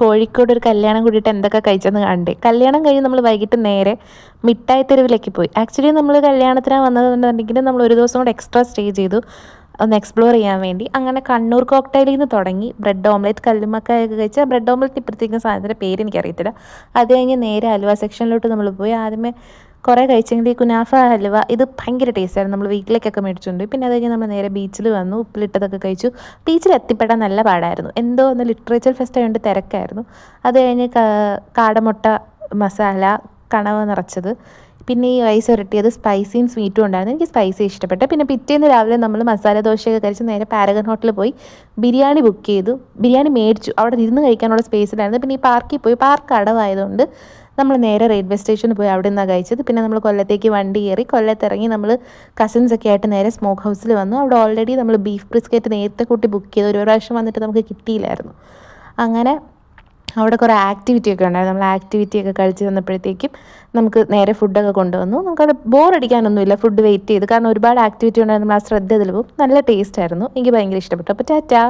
കോഴിക്കോട് ഒരു കല്യാണം കൂടിയിട്ട് എന്തൊക്കെ കഴിച്ചെന്ന് കണ്ടേ. കല്യാണം കഴിഞ്ഞ് നമ്മൾ വൈകിട്ട് നേരെ മിഠായി തെരുവിലേക്ക് പോയി. ആക്ച്വലി നമ്മൾ കല്യാണത്തിനാണ് വന്നതെന്നുണ്ടെങ്കിൽ നമ്മൾ ഒരു ദിവസം കൂടെ എക്സ്ട്രാ സ്റ്റേ ചെയ്തു ഒന്ന് എക്സ്പ്ലോർ ചെയ്യാൻ വേണ്ടി. അങ്ങനെ കണ്ണൂർ കോക്ടൈലിൽ നിന്ന് തുടങ്ങി ബ്രെഡ് ഓംലെറ്റ്, കല്ലുമ്മക്കായൊക്കെ കഴിച്ചാൽ ബ്രെഡ് ഓംലെറ്റ് ഇപ്പുറത്തേക്കും സാധനത്തിൻ്റെ പേര് എനിക്കറിയത്തില്ല. അത് കഴിഞ്ഞ് നേരെ ഹൽവ സെക്ഷനിലോട്ട് നമ്മൾ പോയി. ആദ്യമേ കുറേ കഴിച്ചെങ്കിൽ ഈ കുനാഫ ഹൽവ ഇത് ഭയങ്കര ടേസ്റ്റായിരുന്നു. നമ്മൾ വീട്ടിലേക്കൊക്കെ മേടിച്ചുകൊണ്ട്. പിന്നെ അത് കഴിഞ്ഞ് നമ്മൾ നേരെ ബീച്ചിൽ വന്നു, ഉപ്പിലിട്ടതൊക്കെ കഴിച്ചു. ബീച്ചിൽ എത്തിപ്പെടാൻ നല്ല പാടായിരുന്നു. എന്തോ ഒന്ന് ലിറ്ററേച്ചർ ഫെസ്റ്റ് ആയതുകൊണ്ട് തിരക്കായിരുന്നു. അത് കഴിഞ്ഞ് കാടമുട്ട മസാല, കണവ നിറച്ചത്, പിന്നെ ഈ റൈസ് ഉരട്ടിയത്, സ്പൈസിയും സ്വീറ്റും ഉണ്ടായിരുന്നു. എനിക്ക് സ്പൈസി ഇഷ്ടപ്പെട്ടു. പിന്നെ പിറ്റേന്ന് രാവിലെ നമ്മൾ മസാല ദോശയൊക്കെ കഴിച്ച് നേരെ പാരഗൺ ഹോട്ടലിൽ പോയി ബിരിയാണി ബുക്ക് ചെയ്തു. ബിരിയാണി മേടിച്ചു. അവിടെ ഇരുന്ന് കഴിക്കാനുള്ള സ്പേസിലായിരുന്നു. പിന്നെ ഈ പാർക്കിൽ പോയി, പാർക്ക് അടവായതുകൊണ്ട് നമ്മൾ നേരെ റെയിൽവേ സ്റ്റേഷനിൽ പോയി അവിടെ നിന്നാണ് കഴിച്ചത്. പിന്നെ നമ്മൾ കൊല്ലത്തേക്ക് വണ്ടി കയറി. കൊല്ലത്തിറങ്ങി നമ്മൾ കസിൻസൊക്കെ ആയിട്ട് നേരെ സ്മോക്ക് ഹൗസിൽ വന്നു. അവിടെ ഓൾറെഡി നമ്മൾ ബീഫ് ബ്രിസ്ക്കറ്റ് നേരത്തെ കൂട്ടി ബുക്ക് ചെയ്ത് ഒരു പ്രാവശ്യം വന്നിട്ട് നമുക്ക് കിട്ടിയില്ലായിരുന്നു. അങ്ങനെ അവിടെ കുറേ ആക്ടിവിറ്റി ഒക്കെ ഉണ്ടായിരുന്നു. നമ്മൾ ആക്ടിവിറ്റി ഒക്കെ കളിച്ച് വന്നപ്പോഴത്തേക്കും നമുക്ക് നേരെ ഫുഡൊക്കെ കൊണ്ടുവന്നു. നമുക്കത് ബോറടിക്കാനൊന്നുമില്ല ഫുഡ് വെയിറ്റ് ചെയ്ത്. കാരണം ഒരുപാട് ആക്ടിവിറ്റി ഉണ്ടായിരുന്നു. നമ്മൾ ആ ശ്രദ്ധ ഇതിൽ പോകും. നല്ല ടേസ്റ്റ് ആയിരുന്നു. എനിക്ക് ഭയങ്കര ഇഷ്ടപ്പെട്ടു. അപ്പോൾ ടാറ്റാ.